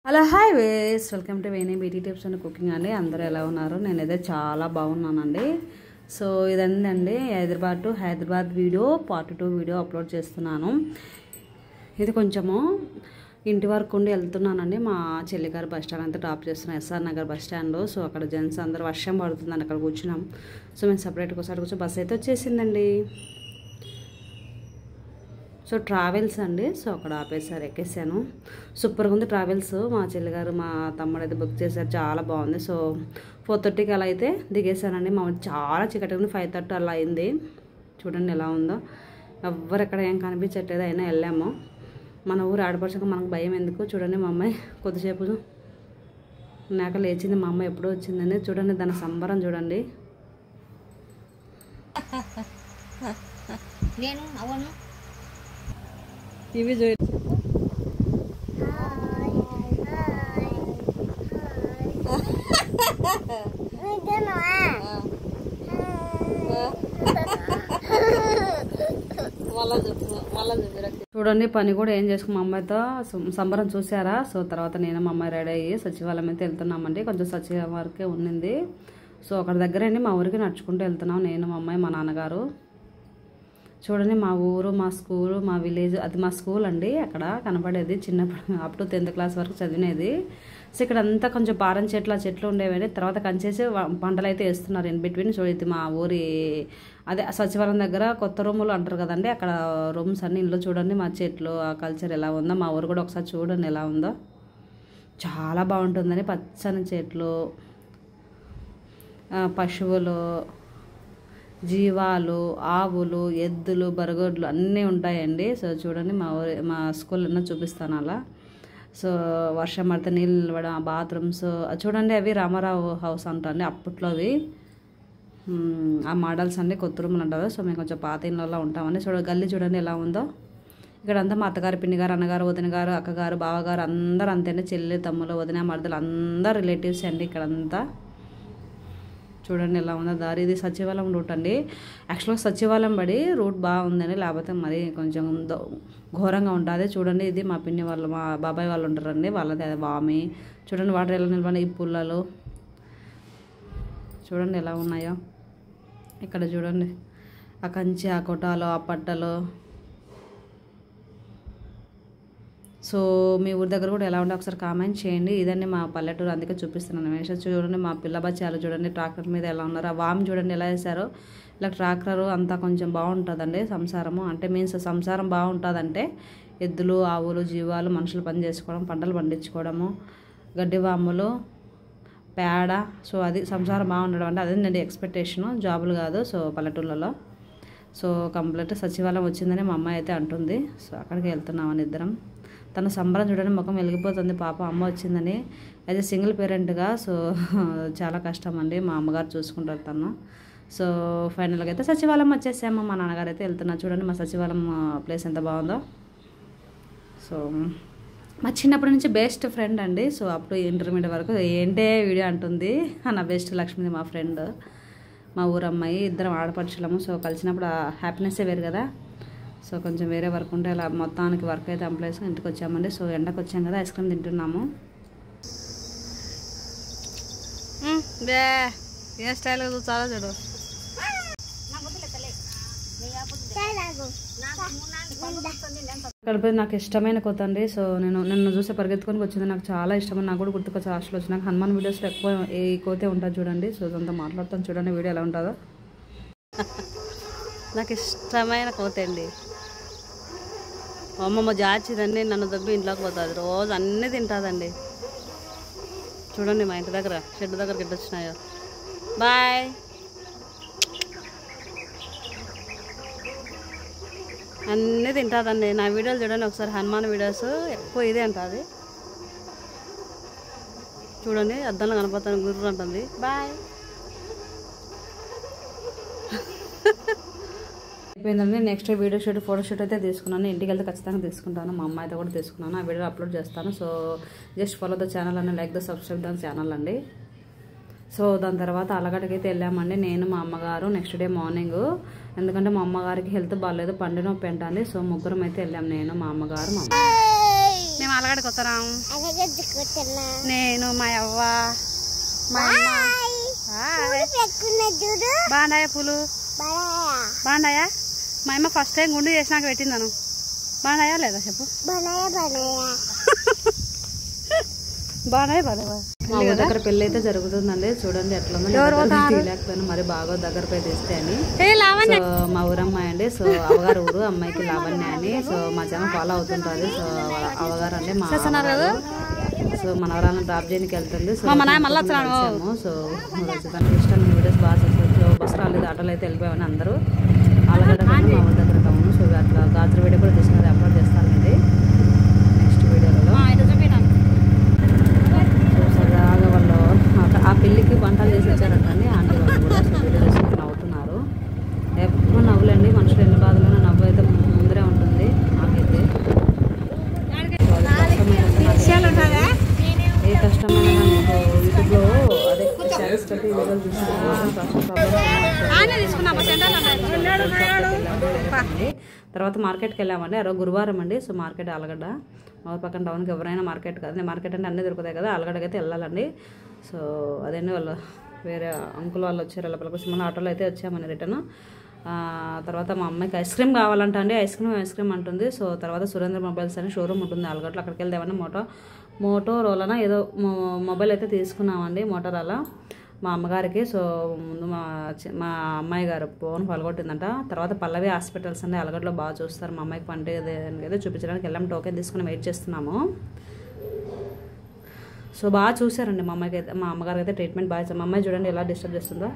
Hello hi ways welcome to Veni beauty tips and cooking అండి. అందరూ ఎలా ఉన్నారు? నేనైతే చాలా బాగున్నానండి. సో ఇదండి Hyderabad to Hyderabad video part 2 video upload చేస్తున్నాను. ఇది కొంచెము ఇంటి వరకు ఉండి వెళ్తున్నానండి. మా చెల్లిగారు బస్ స్టాండ్ అంతా డ్రాప్ చేస్తున్నాను, ఎస్ఆర్ నగర్ బస్ స్టాండ్లో. సో అక్కడ జెంట్స్ అందరూ వర్షం పడుతుందని అక్కడ కూర్చున్నాం. సో మేము సపరేట్గా ఒకసారి కూర్చొని బస్ అయితే వచ్చేసిందండి. సో ట్రావెల్స్ అండి. సో అక్కడ ఆపేసారు, ఎక్కేసాను. సూపర్గా ఉంది ట్రావెల్స్. మా చెల్లిగారు మా తమ్ముడు అయితే బుక్ చేశారు, చాలా బాగుంది. సో 4:30కి అలా అయితే దిగేశానండి. మా చాలా చీకటి ఉంది, 5:30 అలా అయింది. చూడండి ఎలా ఉందో, ఎవ్వరు ఎక్కడ ఏం కనిపించట్లేదు. అయినా వెళ్ళాము. మన ఊరు ఆడపడుచాక మనకు భయం ఎందుకు. చూడండి మా అమ్మాయి కొద్దిసేపు నాక లేచింది. మా అమ్మాయి ఎప్పుడో వచ్చిందండి. చూడండి దాని సంబరం చూడండి. నేను అవును ఇవి చూడ చూడండి పని కూడా ఏం చేసుకుని మా అమ్మాయితో సంబరం చూసారా. సో తర్వాత నేను మా అమ్మాయి రెడీ అయ్యి సచివాలయం అయితే వెళ్తున్నామండి. కొంచెం సచివాలయం వరకే ఉన్నింది. సో అక్కడ దగ్గర అండి మా ఊరికి నడుచుకుంటూ వెళ్తున్నాం, నేను మా అమ్మాయి మా నాన్నగారు. చూడండి మా ఊరు, మా స్కూలు, మా విలేజ్. అది మా స్కూల్ అండి. అక్కడ కనపడేది చిన్నప్పుడు అప్ టు 10th క్లాస్ వరకు చదివినది. సో ఇక్కడ అంతా కొంచెం పారం చెట్లు ఉండేవండి. తర్వాత కంచేసి పంటలు అయితే వేస్తున్నారు ఇన్ బిట్వీన్. చూడండి మా ఊరి అదే సచివాలయం దగ్గర కొత్త రూములు అంటారు కదండి, అక్కడ రూమ్స్ అన్ని ఇంట్లో. చూడండి మా చెట్లు, ఆ కల్చర్ ఎలా ఉందో. మా ఊరు కూడా ఒకసారి చూడండి ఎలా ఉందో, చాలా బాగుంటుందని. పచ్చని చెట్లు, పశువులు, జీవాలు, ఆవులు, ఎద్దులు, బరగొడ్లు అన్నీ ఉంటాయండి. సో చూడండి మా స్కూల్ అన్న చూపిస్తాను అలా. సో వర్షం పడితే నీళ్ళు నిలవడం, బాత్రూమ్స్ చూడండి. అవి రామారావు హౌస్ అంటారండి అప్పట్లో అవి. ఆ మోడల్స్ అన్నీ కొత్త రూములు అంటారు. సో మేము కొంచెం పాత ఇళ్ళలో ఉంటామని. గల్లీ చూడండి ఎలా ఉందో. ఇక్కడ అంతా మా అత్తగారు, పిన్ని గారు, అన్నగారు, వదిన గారు, అక్కగారు, బావగారు అందరూ అంతే అండి. చెల్లి, తమ్ములు, వదిన, మరదలు అందరు రిలేటివ్స్ అండి ఇక్కడంతా. చూడండి ఎలా ఉందో దారి. ఇది సచివాలయం రూట్ అండి. యాక్చువల్గా సచివాలయం పడి రూట్ బాగుందండి, లేకపోతే మరి కొంచెం ఘోరంగా ఉంటుంది. చూడండి ఇది మా పిన్ని వాళ్ళు, మా బాబాయ్ వాళ్ళు ఉంటారండి, వాళ్ళది వామి. చూడండి వాటర్ ఎలా నిలబడి, ఈ పుల్లలు చూడండి ఎలా ఉన్నాయో. ఇక్కడ చూడండి ఆ కంచి, ఆ కొటాలు, ఆ పట్టలు. సో మీ ఊరి దగ్గర కూడా ఎలా ఉంటే ఒకసారి కామెంట్ చేయండి. ఇదండి మా పల్లెటూరు, అందుకే చూపిస్తున్నాను. చూడండి మా పిల్ల బచ్చాలు చూడండి ట్రాక్టర్ మీద ఎలా ఉన్నారు. ఆ వామి చూడండి ఎలా వేశారో. ఇలా ట్రాక్టరు అంతా కొంచెం బాగుంటుందండి సంసారము. అంటే మీన్స్ సంసారం బాగుంటుందంటే ఎద్దులు, ఆవులు, జీవాలు, మనుషులు పని చేసుకోవడం, పంటలు పండించుకోవడము, గడ్డి వాములు, పేడ. సో అది సంసారం బాగుండడం అంటే అదే నేను ఎక్స్పెక్టేషను, జాబులు కాదు. సో పల్లెటూళ్ళలో సో కంప్లీట్ సచివాలయం వచ్చిందని మా అమ్మాయి అయితే అంటుంది. సో అక్కడికి వెళ్తున్నామని ఇద్దరం. తన సంబరం చూడండి, ముఖం వెలిగిపోతుంది. పాప అమ్మ వచ్చిందని. యాజ్ ఎ సింగిల్ పేరెంట్గా సో చాలా కష్టం అండి. మా అమ్మగారు చూసుకుంటారు తను. సో ఫైనల్గా అయితే సచివాలయం వచ్చేసాము. మా నాన్నగారు అయితే వెళ్తున్నారు. చూడండి మా సచివాలయం ప్లేస్ ఎంత బాగుందో. సో మా చిన్నప్పటి నుంచి బెస్ట్ ఫ్రెండ్ అండి. సో అప్పుడు ఇంటర్మీడియట్ వరకు ఏంటే వీడియో అంటుంది. నా బెస్ట్ లక్ష్మిది మా ఫ్రెండ్, మా ఊరమ్మాయి. ఇద్దరం ఆడపడుచులము. సో కలిసినప్పుడు హ్యాపీనెస్సే వేరు కదా. సో కొంచెం వేరే వర్క్ ఉంటే అలా మొత్తానికి వర్క్ అయితే ఎంప్లాయీస్ ఇంటికి వచ్చామండి. సో ఎండకు వచ్చాం కదా, ఐస్ క్రీమ్ తింటున్నాము. ఏ స్టైల్ చాలా చూడు. ఇక్కడ నాకు ఇష్టమైన కొత్త అండి. సో నన్ను చూసే పరిగెత్తుకొని వచ్చింది. నాకు చాలా ఇష్టం. నాకు కూడా గుర్తుకొచ్చి హాస్టల్ వచ్చి నాకు హనుమాన్ వీడియోస్లో ఎక్కువ ఈ కోతే ఉంటుంది చూడండి. సో అంతా మాట్లాడుతాను చూడండి వీడియో ఎలా ఉంటుందో. నాకు ఇష్టమైన కోతే అండి. అమ్మమ్మ జాచిదండి, నన్ను దొబ్బి ఇంట్లోకి పోతుంది. రోజు అన్నీ తింటుందండి. చూడండి మా ఇంటి దగ్గర షెడ్ దగ్గరికి ఎట్టు వచ్చినాయో. బాయ్. అన్నీ తింటుందండి. నా వీడియోలు చూడండి ఒకసారి, హనుమాన్ వీడియోస్ ఎక్కువ ఇదే అంటుంది. చూడండి అద్దంలో కనపడతాను, గుర్రు అంటుంది. బాయ్. అయిపోయిందండి. Next video shoot, photo shoot అయితే తీసుకున్నాను. ఇంటికి వెళ్తే ఖచ్చితంగా తీసుకుంటాను. మా అమ్మ అయితే కూడా తీసుకున్నాను. ఆ వీడియో అప్లోడ్ చేస్తాను. So just follow the channel అని, like the subscribe the channel అండి. సో దాని తర్వాత అలగడ్డకి అయితే వెళ్ళామండి నేను, మా అమ్మగారు. నెక్స్ట్ డే మార్నింగ్, ఎందుకంటే మా అమ్మగారికి హెల్త్ బాగాలేదు, పండు నొప్పి అంటుంది. సో ముగ్గురం అయితే వెళ్ళాము, నేను, మా అమ్మగారు, మా అమ్మ. మేము అలగడకు వస్తున్నాం. నేను మా అవ్వ మా బాగున్నాయా పూలు బాగున్నాయా? మా అమ్మ ఫస్ట్ టైం గుండు చేసినాక పెట్టిందను. బాగున్నాయా లేదా చెప్పు. బాగున్నాయా బాగా. మా ఊరి దగ్గర పెళ్లి అయితే జరుగుతుందండి. చూడండి ఎట్లా లేకపోయినా మరి బాగా దగ్గర పోయి తీస్తే అని. సో మా ఊరమ్మాయి అండి. సో అవగారు ఊరు అమ్మాయికి లావణ్య అని. సో మా జనం ఫాలో అవుతుంటారు. సో అవగారు అండి మా సో మనవరాలను డ్రాప్ చేయడానికి వెళ్తుంది. సో సో తనకి ఇష్టం వీడియోస్ బాగా చేస్తారు. బస్సు రాలేదు ఆటోలు అయితే వెళ్ళిపోయామని అందరూ ఆలగడ్డ మా ఊరి దగ్గర టౌన్. సో అట్లా గాజుల వీడియో కూడా తీసుకుని అప్లోడ్ చేస్తానండి నెక్స్ట్ వీడియోలో. సో సరదాగా వాళ్ళు ఆ పెళ్ళికి వంటలు చేసి వచ్చారంటండి ఆంటీ వాళ్ళు కూడా. సో వీడియో తీసుకుని నవ్వుతున్నారు. ఎప్పుడు నవ్వులండి, మనుషులు ఎన్ని బాధలున్నా నవ్వు అయితే ముందరే ఉంటుంది నాకైతే. ఏ కష్టమైన యూట్యూబ్లో అదే శారీస్ కట్టి వీడియోలు తర్వాత మార్కెట్కి వెళ్ళామండి. ఆ రోజు గురువారం అండి. సో మార్కెట్ ఆలగడ్డ మా పక్కన టౌన్కి ఎవరైనా మార్కెట్ కాదు, మార్కెట్ అంటే అన్నీ దొరుకుతాయి కదా, ఆలగడ్డకి అయితే వెళ్ళాలండి. సో అదండి వాళ్ళు వేరే అంకుల్ వాళ్ళు వచ్చారు. వాళ్ళ పిల్లల కోసం మన ఆటోలో అయితే వచ్చామని రిటర్న్. తర్వాత మా అమ్మాయికి ఐస్ క్రీమ్ కావాలంట అండి. ఐస్ క్రీమ్ అంటుంది. సో తర్వాత సురేంద్ర మొబైల్స్ అని షోరూమ్ ఉంటుంది ఆలగడ్డలో. అక్కడికి వెళ్దామని మోటోరోలానా ఏదో మొబైల్ అయితే తీసుకున్నామండి, మోటోరోలా మా అమ్మగారికి. సో ముందు మా అమ్మాయి గారు ఫోన్ పలగొట్టిందంట. తర్వాత పల్లవి హాస్పిటల్స్ అండి అలగడ్డలో బాగా చూస్తారు. మా అమ్మాయికి పంట ఏదో చూపించడానికి వెళ్ళాం. టోకెన్ తీసుకుని వెయిట్ చేస్తున్నాము. సో బాగా చూసారండి మా అమ్మాయికి అయితే, మా అమ్మగారికి అయితే ట్రీట్మెంట్ బాగా ఇచ్చారు. మా అమ్మాయి చూడండి ఎలా డిస్టర్బ్ చేస్తుందో.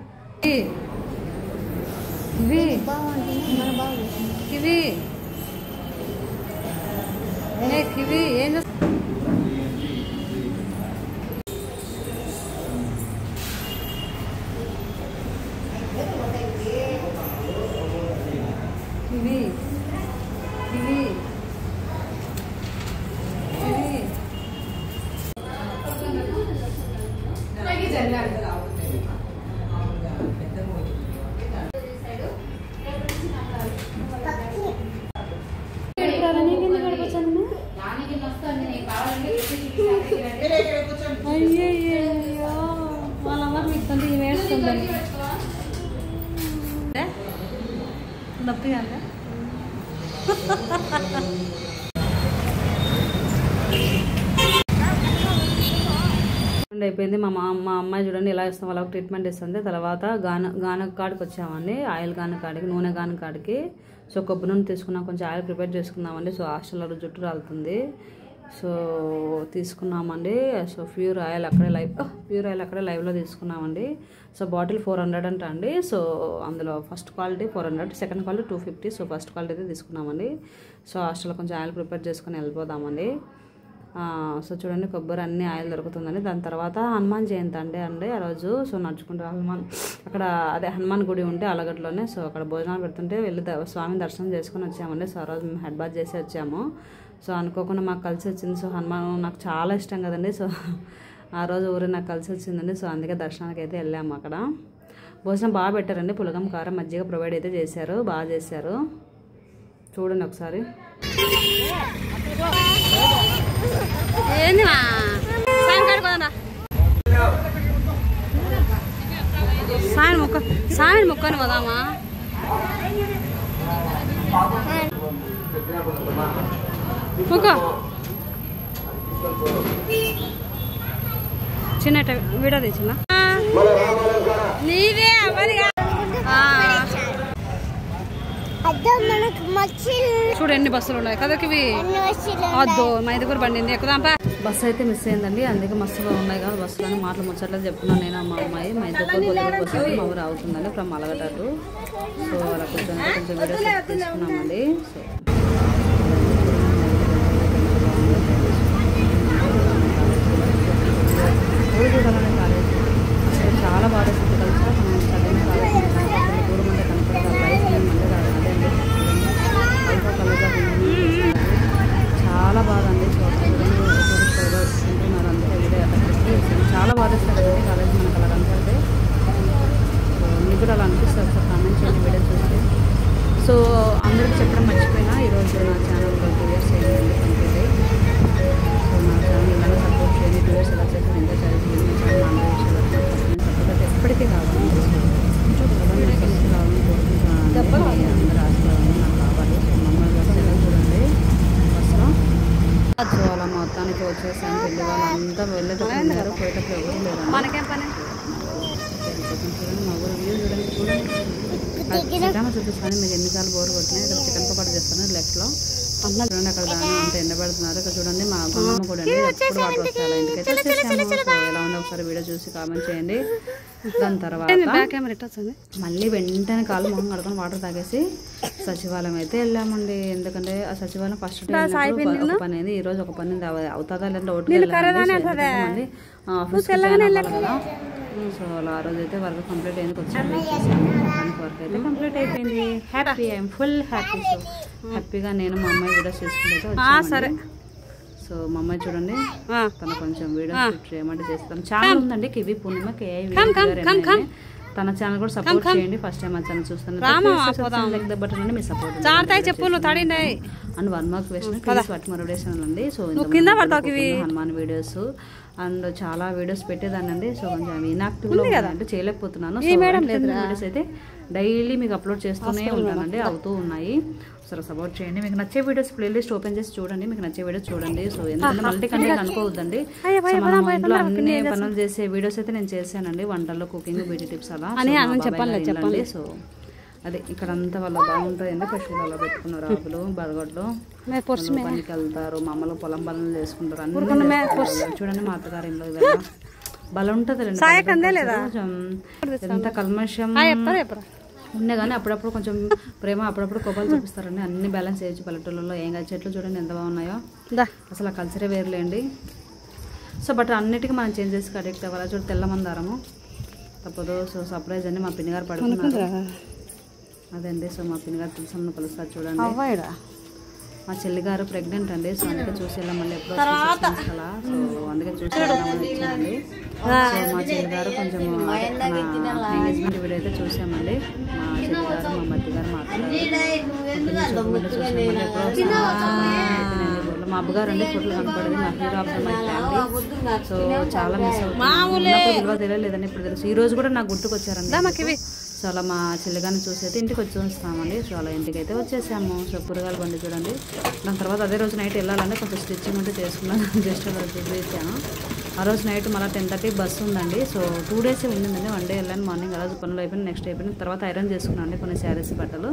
కివి ఏం అయ్యో వాళ్ళ అమ్మ మీకు వేస్తుందండి నొప్పి అంటే అయిపోయింది. మా అమ్మాయి చూడండి ఎలా ఇస్తాం వాళ్ళకి ట్రీట్మెంట్ ఇస్తుంది. తర్వాత గాన కాడికి వచ్చామండి. ఆయిల్ గాన కాడికి, నూనె గాన కాడికి. సో కొబ్బరి నూనె తీసుకున్నాం, కొంచెం ఆయిల్ ప్రిపేర్ చేసుకున్నామండి. సో హాస్టల్లో జుట్టు రాలుతుంది. సో తీసుకున్నామండి. సో ప్యూర్ ఆయిల్ అక్కడే లైవ్లో తీసుకున్నామండి. సో బాటిల్ 400 అంట అండి. సో అందులో first quality 400, second quality 250. So first quality అయితే తీసుకున్నామండి. సో హాస్టల్లో కొంచెం ఆయిల్ ప్రిపేర్ చేసుకుని వెళ్ళిపోదామండి. సో చూడండి కొబ్బరి అన్ని ఆయిల్ దొరుకుతుందండి. దాని తర్వాత హనుమాన్ జయంతి అండి ఆ రోజు. సో నడుచుకుంటూ అక్కడ అదే హనుమాన్ గుడి ఉంటే అలగడ్లోనే. సో అక్కడ భోజనాలు పెడుతుంటే వెళ్ళి స్వామిని దర్శనం చేసుకుని వచ్చామండి. సో ఆ రోజు మేము హెడ్ బాత్ చేసి వచ్చాము. సో అనుకోకుండా మాకు కలిసి వచ్చింది. సో హనుమాన్ నాకు చాలా ఇష్టం కదండి. సో ఆ రోజు ఊరు నాకు కలిసి వచ్చిందండి. సో అందుకే దర్శనానికి అయితే వెళ్ళాము. అక్కడ భోజనం బాగా పెట్టారండి. పులగం, కారం, మజ్జిగ ప్రొవైడ్ అయితే చేశారు, బాగా చేశారు. చూడండి ఒకసారి. సాయం మొక్కని పోదామా? చిన్న వీడియో తెచ్చిన నీదే చూడు ఎన్ని బస్సులు ఉన్నాయి కదా. ఇవి వద్దు మా దగ్గర బండి ఎక్కుదాంపా. బస్సు అయితే మిస్ అయిందండి. అందుకే మస్తుగా ఉన్నాయి కదా బస్సులని మాటలు ముచ్చట్లేదు చెప్తున్నాను నేను. మా అమ్మాయి మా దగ్గర బస్సు మా ఊరు అవుతుందండి ఫ్రమ్ అలగటారు. సో అలా కొంచెం వీడియోస్ తీసుకున్నామండి. సో కాలేజ్ చాలా బాగా కలిసా మనం చదివిన కాలేజ్ దూరం అంటే కనపడతారు. లైఫ్ ఏమంటే అదే అండి అల్ఫా కాలేజ్ చాలా బాగా అండి. ఉంటున్నారు అందుకే వీడియో చాలా బాగా ఇస్తారు కదండి కాలేజ్ మనకు అలా కనపడితే. సో మీకు కూడా అలా అనిపిస్తుంది. సార్ కామెంట్ చేయండి వీడియో చూస్తే. సో అందరికి చెప్పడం మర్చిపోయినా ఈరోజు చెల్లి వాళ్ళంతా వెళ్ళేటప్పుడు ఉన్నారు, పోయేటప్పుడు ఎవరు లేరు. మనకేం పని. చూడండి మా ఊరు వ్యూ చూడండి. చికెన్ చూపిస్తాను మీకు ఎన్నిసార్లు బోర్ కొట్టినాయి. ఇక్కడ చికెన్ పకోడీ చేస్తాను లెఫ్ట్లో. చూడండి అక్కడ దాని అంత ఎండబెడుతున్నారు. ఇక్కడ చూడండి మా గుమ్మమ్మ కూడా అండి ఎప్పుడు వాటర్ వస్తాయి ఇంటికైతే వచ్చేసాము. సో ఎలా ఉందో ఒకసారి వీడియో చూసి కామెంట్ చేయండి. దాని తర్వాత మళ్ళీ వెంటనే కాళ్ళు మొహం కడుకొని వాటర్ తాగేసి సచివాలయం అయితే వెళ్ళామండి. ఎందుకంటే ఆ సచివాలయం ఫస్ట్ డే ఒక పని అయింది, ఈ రోజు ఒక పని అవుతుందా లేదా ఓట్లు మళ్ళీ ఆఫీస్కి వెళ్ళాలి కదా. సో అలా ఆ రోజు అయితే వర్క్ కంప్లీట్ అయింది. వచ్చాము వర్క్ అయితే కంప్లీట్ అయిపోయింది. Happy, I'm full happy. So హ్యాపీగా నేను మా అమ్మాయి వీడియోస్ చేసుకుంటే వచ్చాను. సో మా అమ్మాయి చూడండి తను కొంచెం వీడియోస్ షూట్ చేయమంటే చేస్తాను. ఛానల్ ఉందండి కివి పూర్ణిమ KI. తన ఛానల్ కూడా సపోర్ట్ చేయండి. ఫస్ట్ టైం మా ఛానల్ చూస్తాను బటన్ అండి మీ సపోర్ట్. అండ్ వన్ మార్క్ వేసిన మరొడేషన్ అండి. సో హనుమాన్ వీడియోస్ అండ్ చాలా వీడియోస్ పెట్టేదాన్ని అండి. సో కొంచెం ఇన్యాక్టివ్ లో అంటే చేయలేకపోతున్నాను. సో వీడియోస్ అయితే డైలీ మీకు అప్లోడ్ చేస్తూనే ఉంటానండి, అవుతూ ఉన్నాయి. సరే సపోర్ట్ చేయండి. మీకు నచ్చే వీడియోస్ ప్లేలిస్ట్ ఓపెన్ చేసి చూడండి, మీకు నచ్చే వీడియోస్ చూడండి. సో ఎందుకంటే మల్టీ కంటెంట్ అనుకోవద్దండి. మన ఇంట్లో అన్ని పనులు చేసే వీడియోస్ అయితే నేను చేశానండి, వంటల్లో కుకింగ్ బ్యూటీ టిప్స్ అలా చెప్పండి. సో అదే ఇక్కడ అంతా వాళ్ళ బాగుంటాయండి. పశువులలో పెట్టుకున్నారు ఆకులు బరగొడ్లు పనికి వెళ్తారు, మా అమ్మలు పొలం పనులు చేసుకుంటారు అన్ని. చూడండి మా అత్తగారి ఇంట్లో బలం ఉంటుంది ఎంత కల్మషం ఉన్నా కానీ అప్పుడప్పుడు కొంచెం ప్రేమ, అప్పుడప్పుడు కోపాలు చూపిస్తారండి. అన్ని బ్యాలెన్స్ చేయొచ్చు పల్లెటూళ్ళలో. ఏం కాదు, చెట్లు చూడండి ఎంత బాగున్నాయో, అసలు ఆ కల్చరే వేరులేండి. సో బట్ అన్నిటికీ మనం చేంజ్ చేసి అడిక్ట్ అవ్వాలి. చూడు తెల్ల మందారము తప్పదు. సో సర్ప్రైజ్ అండి మా పిన్నిగారు పడుతున్నారు అదండి. సో మా పిన్నిగారు తులసమ్మను కలుస్తారు చూడండి. మా చెల్లిగారు ప్రెగ్నెంట్ అండి. సో అందుకే చూసి వెళ్ళాం మళ్ళీ ఎప్పుడో అలా. సో అందుకే చూసి వెళ్దామని వచ్చామండి. సో మా చెల్లిగారు కొంచెం ఎంగేజ్మెంట్ వీడియో అయితే చూసామండి. మా చెల్లిగారు మా మట్టి గారు మా అబ్బగారు అండి ఫోటోలు కనపడేది మా hero of the my family. So చాలా మిస్ అవుతుంది, తెలియలేదండి ఇప్పుడు తెలుసు. ఈ రోజు కూడా నాకు గుర్తుకొచ్చారండి. సో అలా మా చెల్లిగారిని చూసి అయితే ఇంటికి వచ్చి వస్తామండి. సో అలా ఇంటికి అయితే వచ్చేసాము. సో కూరగాయలు బండి చూడండి. దాని తర్వాత అదే రోజు నైట్ వెళ్ళాలంటే కొంచెం స్టిచ్చింగ్ ఉంటే చేసుకున్నాను, జస్ట్ చూపించాను. ఆ రోజు నైట్ మళ్ళీ 10:30 బస్సు ఉందండి. సో 2 days ఉండిందండి. 1 day వెళ్ళాను, మార్నింగ్ ఆ రోజు పనులు అయిపోయింది, నెక్స్ట్ అయిపోయింది. తర్వాత ఐరన్ చేసుకున్నాను అండి కొన్ని శారీస్ బట్టలు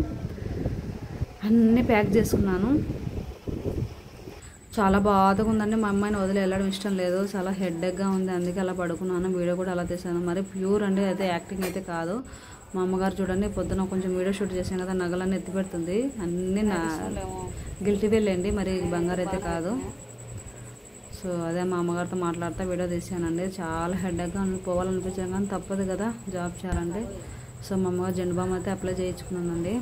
అన్నీ ప్యాక్ చేసుకున్నాను. చాలా బాధగా ఉందండి. మా అమ్మాయిని వదిలి వెళ్ళడం ఇష్టం లేదు, చాలా హెడ్ఏక్గా ఉంది, అందుకే అలా పడుకున్నాను. వీడియో కూడా అలా తీసాను. మరి ప్యూర్ అండి అయితే యాక్టింగ్ అయితే కాదు. మా అమ్మగారు చూడండి పొద్దున కొంచెం వీడియో షూట్ చేశాను కదా, నగలన్నీ ఎత్తి పెడుతుంది. అన్నీ నా గిల్టీ వెళ్ళండి, మరి బంగారు అయితే కాదు. సో అదే మా అమ్మగారితో మాట్లాడుతూ వీడియో తీసానండి. చాలా హెడ్ఏక్గా పోవాలనిపించాను కానీ తప్పదు కదా జాబ్ చేయాలంటే. సో మా అమ్మగారు జెండు బామ్ అయితే అప్లై చేయించుకున్నానండి.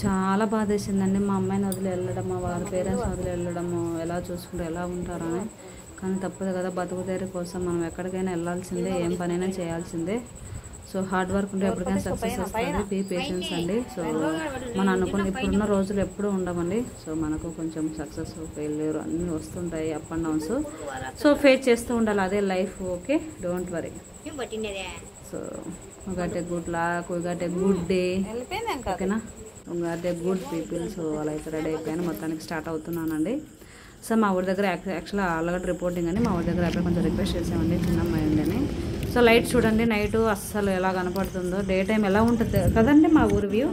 చాలా బాధ వేసిందండి మా అమ్మాయిని వదిలి వెళ్ళడం, మా వారి పేరెంట్స్ వదిలి వెళ్ళడము, ఎలా చూసుకుంటే ఎలా ఉంటారని. కానీ తప్పదు కదా, బతుకుతేరి కోసం మనం ఎక్కడికైనా వెళ్ళాల్సిందే, ఏం పనైనా చేయాల్సిందే. సో హార్డ్ వర్క్ ఉంటే ఎప్పటికైనా సక్సెస్ వస్తుంది. బీ పేషెన్స్ అండి. సో మనం అనుకున్న ఇప్పుడున్న రోజులు ఎప్పుడూ ఉండమండి. సో మనకు కొంచెం సక్సెస్ ఫెయిల్యూర్ అన్నీ వస్తుంటాయి, up and downs. So face చేస్తూ ఉండాలి, అదే life. Okay, don't worry. So got a good luck, got a good day, ఓకేనా, got a good people. So అలా అయితే రెడీ అయిపోయాను, మొత్తానికి స్టార్ట్ అవుతున్నానండి. సో మా ఊరి దగ్గర యాక్చువల్గా ఆల్రెడీ రిపోర్టింగ్ అని మా ఊరి దగ్గర అక్కడ కొంచెం రిక్వెస్ట్ చేసామండి, చిన్న అమ్మాయి ఉండని. సో లైట్ చూడండి నైట్ అస్సలు ఎలా కనపడుతుందో, డే టైం ఎలా ఉంటుంది కదండి మా ఊరి వ్యూ.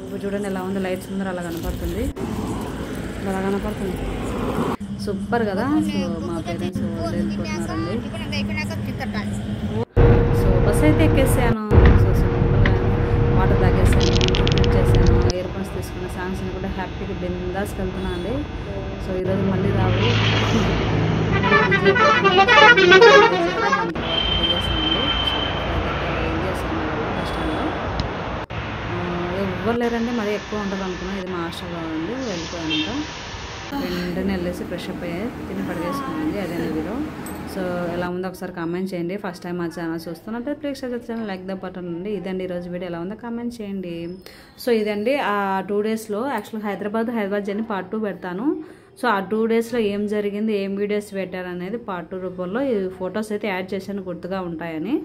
ఇప్పుడు చూడండి ఎలా ఉంది, లైట్స్ ముందర అలా కనపడుతుంది, అలా కనపడుతుంది. సూపర్ కదా. సో మా పేరెంట్స్ వెళ్ళిపోతున్నారండి. సో బస్ అయితే ఎక్కేసాను. సో సింపుల్గా వాటర్ తాగేసాను, ట్రిప్ చేశాను, ఇయర్ ఫోన్స్ తీసుకున్న సాంగ్స్ కూడా హ్యాపీగా బిందాస్కి వెళ్తున్నా అండి. సో ఈరోజు మళ్ళీ రావు ఎవ్వరు లేరండి, మరీ ఎక్కువ ఉంటుంది అనుకున్నాను. ఇది మా హాస్టల్లో ఉంది. వెళ్ళిపోయాక వెంటనే వెళ్ళేసి ఫ్రెష్ అప్ అయ్యి తిని పడిగేసుకున్నాండి. అదే వీడియో. సో ఎలా ఉందో ఒకసారి కామెంట్ చేయండి. ఫస్ట్ టైం మా ఛానల్ చూస్తున్నట్టు please channel like the button అండి. ఇదండి ఈరోజు వీడియో, ఎలా ఉందో కామెంట్ చేయండి. సో ఇదండి ఆ 2 daysలో యాక్చువల్గా హైదరాబాద్ జర్నీ పార్ట్ 2 పెడతాను. సో ఆ 2 daysలో ఏం జరిగింది, ఏం వీడియోస్ పెట్టారు అనేది పార్ట్ 2 రూపంలో ఈ ఫొటోస్ అయితే యాడ్ చేశాను, గుర్తుగా ఉంటాయని.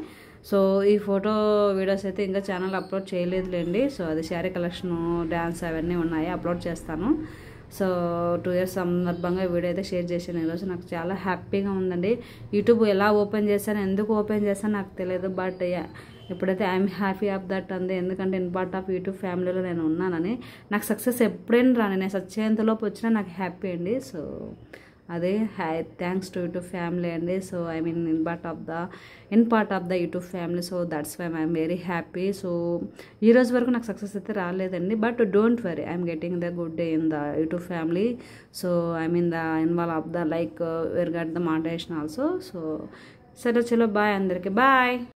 సో ఈ ఫోటో వీడియోస్ అయితే ఇంకా ఛానల్ అప్లోడ్ చేయలేదులేండి. సో అది శారీ కలెక్షన్, డ్యాన్స్ అవన్నీ ఉన్నాయి, అప్లోడ్ చేస్తాను. సో 2 years సందర్భంగా వీడియో అయితే షేర్ చేశాను ఈరోజు. నాకు చాలా హ్యాపీగా ఉందండి. యూట్యూబ్ ఎలా ఓపెన్ చేశాను, ఎందుకు ఓపెన్ చేశాను నాకు తెలియదు. బట్ ఎప్పుడైతే ఐఎమ్ హ్యాపీ ఆఫ్ దట్ అంది, ఎందుకంటే ఇన్ పార్ట్ ఆఫ్ యూట్యూబ్ ఫ్యామిలీలో నేను ఉన్నానని. నాకు సక్సెస్ ఎప్పుడైనా రాని, నేను సచ్చేంతలోపు వచ్చినా నాకు హ్యాపీ అండి. సో అదే థ్యాంక్స్ టు యూట్యూబ్ ఫ్యామిలీ అండి. So I mean in part of the YouTube family. So that's why I'm very happy. So ఈ రోజు వరకు నాకు సక్సెస్ అయితే రాలేదండి. But don't worry, I'm getting the good day in the YouTube family. So I mean the involve of the like where got the monetization also. So సరే చలో bye అందరికీ, bye.